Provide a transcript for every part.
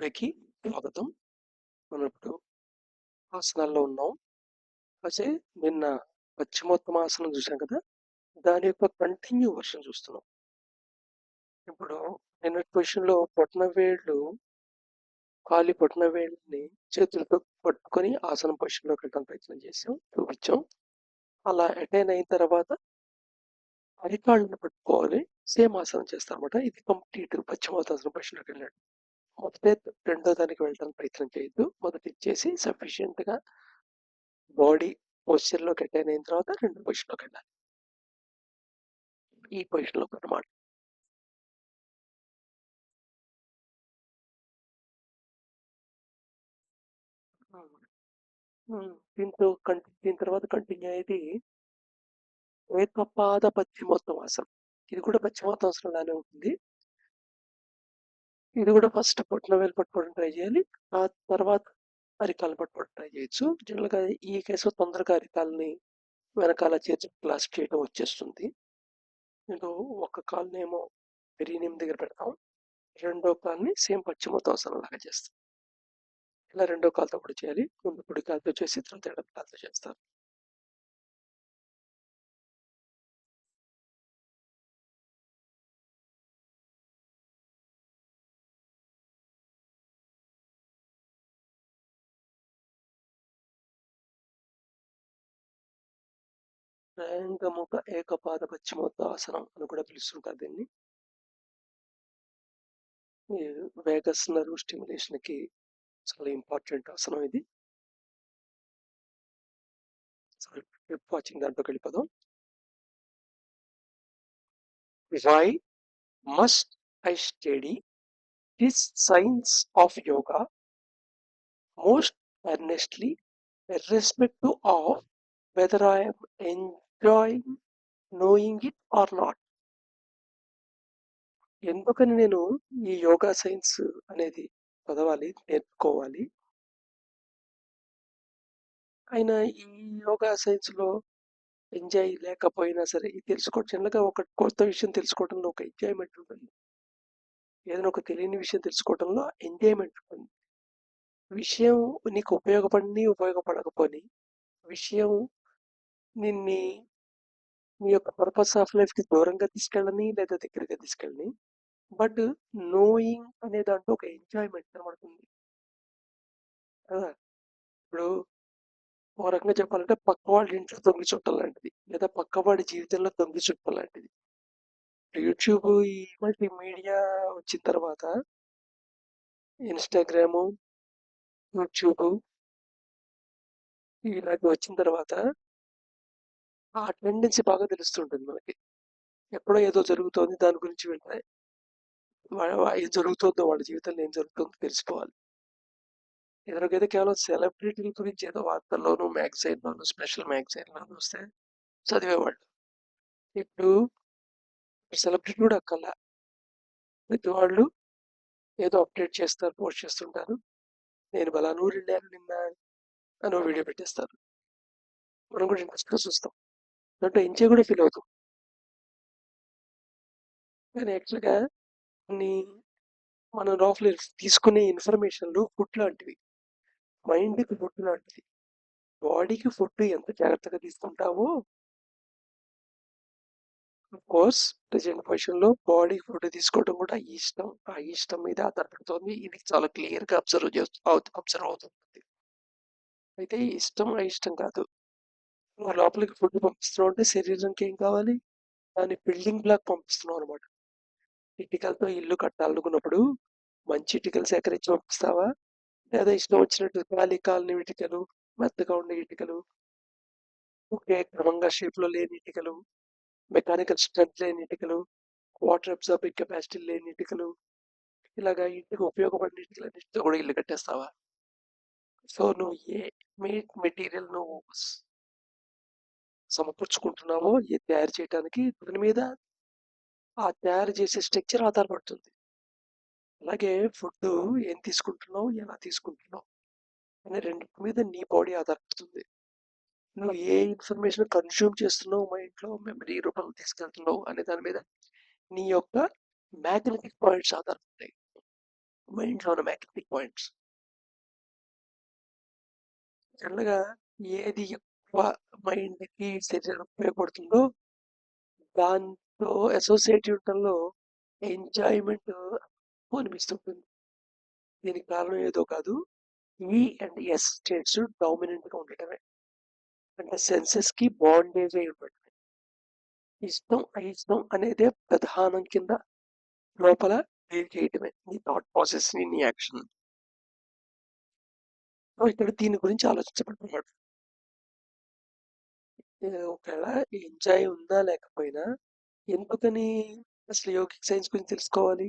బ్రేక్‌కి స్వాగతం. మనం ఇప్పుడు ఆసనాల్లో ఉన్నాం. అయితే నిన్న పశ్చిమోత్తమాసనం చూసాం కదా! దాని యొక్క కంటిన్యూ వర్షన్ చూస్తున్నాం. ఇప్పుడు నిన్నటి పొజిషన్‌లో కాలి బొటనవేలుని చేతులతో పట్టుకొని ఆసనం పొజిషన్‌లోకి వెళ్ళడానికి ప్రయత్నం చేసాం, చూపించాం. అలా అటైన్ అయిన తర్వాత అరికాళ్ళని పట్టుకోవాలి. సేమ్ ఆసనం చేస్తారన్నమాట. ఇది కంప్లీట్ పశ్చిమోత్తాసనం పొజిషన్‌లోకి వెళ్ళాడు. మొదటే రెండో దానికి వెళ్ళడానికి ప్రయత్నం చేయొద్దు. మొదట ఇచ్చేసి సఫిషియెంట్‌గా బాడీ పొజిషన్‌లోకి అటైన్ అయిన తర్వాత రెండో పొజిషన్‌లోకి వెళ్ళాలి. ఈ పొజిషన్‌లోకి అన్నమాట. దీని తర్వాత కంటిన్యూ అయ్యేది ఏకపాద పశ్చిమోత్తమాసనం. ఇది కూడా పశ్చిమోత్తాసనం లానే ఉంటుంది. ఇది కూడా ఫస్ట్ బొటనవేలు పట్టుకోవడం ట్రై చేయాలి. ఆ తర్వాత అరికాలు పట్టుకోవడం ట్రై చేయొచ్చు. జనరల్‌గా ఈ కేసులో తొందరగా అరికాలని వెనకాల చేర్చి క్లాస్ప్ చేయడం వచ్చేస్తుంది. నేను ఒక కాలునేమో పెరినియం దగ్గర పెడతాం. రెండో కాలుని సేమ్ పశ్చిమోత్తాసనం లాగా చేస్తాం. ఇలా రెండో కాలుతో కూడా చేయాలి. ముందు కుడి కాలుతో చేసి తర్వాత ఎడమ కాలుతో చేస్తారు. త్రయంగముఖ ఏకపాద పశ్చిమోత్తాసనం అని కూడా పిలుస్తుంటారు దీన్ని. ఈ వేగస్ నర్వ్ స్టిమ్యులేషన్ కి చాలా ఇంపార్టెంట్ ఆసనం ఇది. వాచింగ్ దాంట్లోకి వెళ్ళిపోదాం. Why must I study this science of yoga most earnestly irrespective of whether I am enjoying knowing it or not. ఎందుకని నేను ఈ యోగా సైన్స్ అనేది చదవాలి, నేర్చుకోవాలి? అయినా ఈ యోగా సైన్స్ లో ఎంజాయ్ లేకపోయినా సరే, ఇది తెలుసుకోవడం చిన్నగా ఒక కొత్త విషయం తెలుసుకోవడంలో ఒక ఎంజాయ్మెంట్ ఉంటుంది. ఏదైనా ఒక తెలియని విషయం తెలుసుకోవడంలో ఎంజాయ్మెంట్ ఉంటుంది. విషయం నీకు ఉపయోగపడి ఉపయోగపడకపోని విషయం నిన్ని నీ యొక్క పర్పస్ ఆఫ్ లైఫ్ కి దూరంగా తీసుకెళ్ళని లేదా దగ్గరగా తీసుకెళ్ళని, బట్ నోయింగ్ అనే దాంట్లో ఒక ఎంజాయ్మెంట్ కనబడుతుంది కదా. ఇప్పుడు ఒక రకంగా చెప్పాలంటే పక్క వాళ్ళ ఇంట్లో దొంగ చుట్టం లాంటిది, లేదా పక్కవాడి జీవితంలో దొంగ చుట్టం లాంటిది. యూట్యూబ్ ఈ మల్టీ మీడియా వచ్చిన తర్వాత, ఇన్స్టాగ్రాము, యూట్యూబ్ ఇలాంటివి వచ్చిన తర్వాత ఆ టెండెన్సీ బాగా తెలుస్తుంటుంది మనకి. ఎక్కడో ఏదో జరుగుతోంది, దాని గురించి వెంటనే ఏం జరుగుతుందో వాళ్ళ జీవితంలో ఏం జరుగుతుందో తెలుసుకోవాలి. ఇదివరకైతే కేవలం సెలబ్రిటీల గురించి ఏదో వార్తల్లోనూ మ్యాగజైన్లోను స్పెషల్ మ్యాగజైన్లోనూ వస్తే చదివేవాళ్ళు. ఇప్పుడు సెలబ్రిటీ కూడా అక్కర్లా, ప్రతి వాళ్ళు ఏదో అప్డేట్ చేస్తారు, పోస్ట్ చేస్తుంటారు. నేను బలానూరు వెళ్ళాను నిన్న అని వీడియో పెట్టేస్తారు. మనం కూడా ఇంట్రెస్ట్గా చూస్తాం, దాంట్లో ఎంజాయ్ కూడా ఫీల్ అవుతాం. కానీ యాక్చువల్గా కొన్ని మన లోపల తీసుకునే ఇన్ఫర్మేషన్లు ఫుడ్ లాంటివి, మైండ్కి ఫుడ్ లాంటిది. బాడీకి ఫుడ్ ఎంత జాగ్రత్తగా తీసుకుంటావో, కోర్స్ ప్రజెంట్ పొజిషన్లో బాడీ ఫుడ్ తీసుకోవడం కూడా ఇష్టం, ఆ ఇష్టం మీద ఆధారపడుతుంది. ఇది చాలా క్లియర్గా అబ్జర్వ్ అవుతుంది. అయితే ఇష్టం అయిష్టం కాదు, నువ్వు లోపలికి ఫుడ్ పంపిస్తున్నావు అంటే శరీరానికి ఏం కావాలి, దాని బిల్డింగ్ బ్లాక్ పంపిస్తున్నావు అనమాట. ఇటుకలతో ఇల్లు కట్టాలనుకున్నప్పుడు మంచి ఇటుకలు సేకరించి పంపిస్తావా, లేదా ఇష్టం వచ్చినట్టు కాలిని ఇటుకలు, మెత్తగా ఉండే ఇటుకలు, ఒకే క్రమంగా షేప్లో లేని ఇటుకలు, మెకానికల్ స్ట్రెంత్ లేని ఇటుకలు, వాటర్ అబ్జార్బింగ్ కెపాసిటీ లేని ఇటుకలు, ఇలాగా ఇంటికి ఉపయోగపడిన ఇటుకలన్నిటితో కూడా ఇల్లు కట్టేస్తావా? సో నువ్వు ఏ మెటీరియల్ నువ్వు సమకూర్చుకుంటున్నావో ఏ తయారు చేయడానికి, దాని మీద ఆ తయారు చేసే స్ట్రక్చర్ ఆధారపడుతుంది. అలాగే ఫుడ్ ఏం తీసుకుంటున్నావు, ఎలా తీసుకుంటున్నావు అనే రెండింటి మీద నీ బాడీ ఆధారపడుతుంది. నువ్వు ఏ ఇన్ఫర్మేషన్ కన్జ్యూమ్ చేస్తున్నావు, మైండ్లో మెమరీ రూపంలో తీసుకెళ్తున్నావు అనే దాని మీద నీ యొక్క మ్యాగ్నెటిక్ పాయింట్స్ ఆధారపడతాయి. మైండ్లో ఉన్న మ్యాగ్నెటిక్ పాయింట్స్. జనరల్గా ఏది ఎక్కువ మైండ్కి శరీరం ఉపయోగపడుతుందో దాంతో అసోసియేట్ ఉండటంలో ఎంజాయ్మెంట్ అనిపిస్తుంటుంది. దీనికి కారణం ఏదో కాదు, ఈ అండ్ ఎస్ స్టేట్స్ డామినెంట్గా ఉండటమే. అంటే సెన్సెస్కి బాండేజ్ అయి ఉండటమే. ఇష్టం అయిష్టం అనేదే ప్రధానం కింద లోపల డీల్ చేయటమే నీ థాట్ ప్రాసెస్, నీ యాక్షన్. ఇక్కడ దీని గురించి ఆలోచించబడుతున్నాడు. ఒకవేళ ఎంజాయ్ ఉందా లేకపోయినా ఎందుకని అసలు యోగిక్ సైన్స్ గురించి తెలుసుకోవాలి?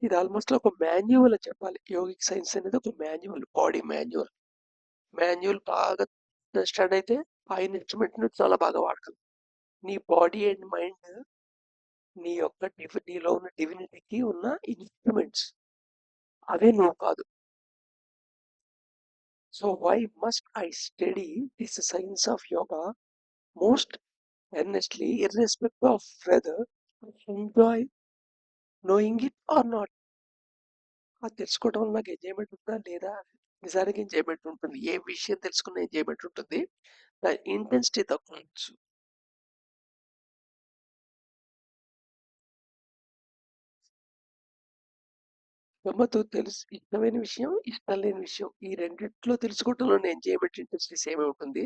ఇది ఆల్మోస్ట్ ఒక మాన్యువల్ అని చెప్పాలి. యోగిక్ సైన్స్ అనేది ఒక మాన్యువల్, బాడీ మాన్యువల్. మాన్యువల్ బాగా అండర్స్టాండ్ అయితే ఆ ఇన్స్ట్రుమెంట్ ను చాలా బాగా వాడగలరు. నీ బాడీ అండ్ మైండ్ నీ యొక్క నీలో ఉన్న డివినిటీకి ఉన్న ఇన్స్ట్రుమెంట్స్, అవే నువ్వు కాదు. So why must I study this science of yoga most earnestly irrespective of whether I enjoy knowing it or not? అది తెలుసుకోవడం వల్ల నాకు ఎంజాయ్మెంట్ ఉందా లేదా? నిజానికి ఎంజాయ్మెంట్ ఉంటుంది. ఏ విషయం తెలుసుకున్న ఎంజాయ్మెంట్ ఉంటుంది. దాని ఇంటెన్సిటీ తక్కువ ఉండొచ్చు. గమ్మత్తు తెలుసు, ఇష్టమైన విషయం, ఇష్టం లేని విషయం, ఈ రెండిట్లో తెలుసుకోవటంలోనే ఎంజాయ్మెంట్ ఇంటెన్సిటీ సేమ్ ఉంటుంది.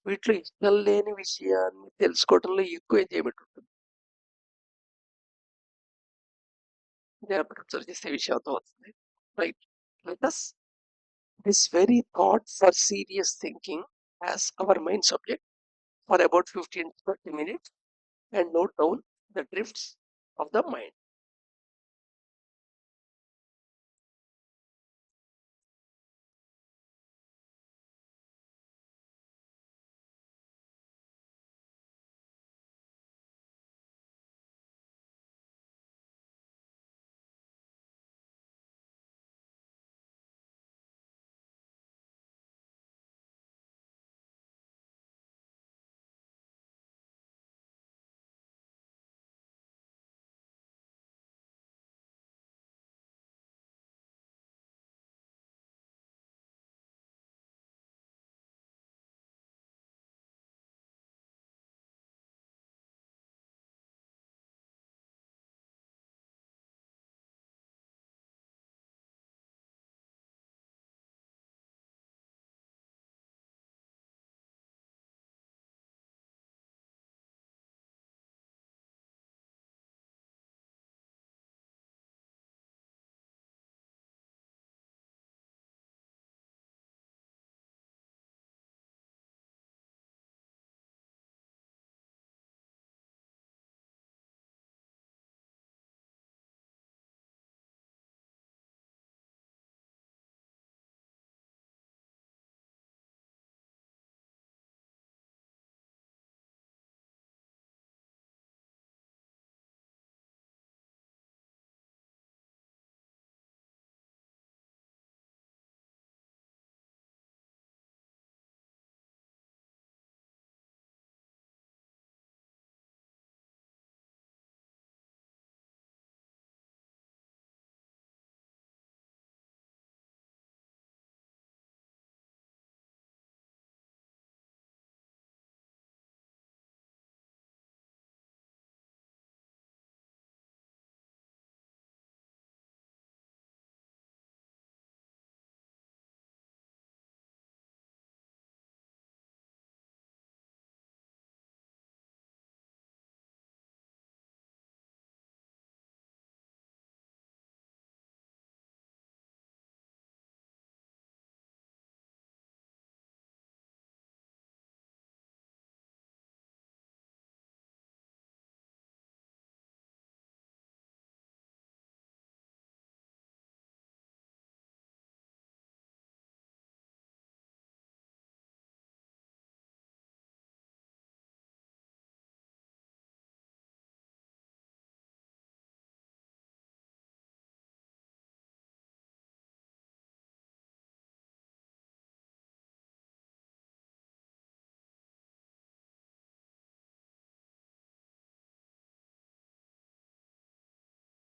వీటిలో ఇష్టం లేని విషయాన్ని తెలుసుకోవడంలో ఎక్కువ ఎంజాయ్మెంట్ ఉంటుంది. జాగ్రత్తగా అబ్జర్వ్ చేసే విషయం అర్థమవుతుంది. Right, let us this very thought for serious thinking as our main subject for about 15 to 30 minutes and note down the drifts of the mind.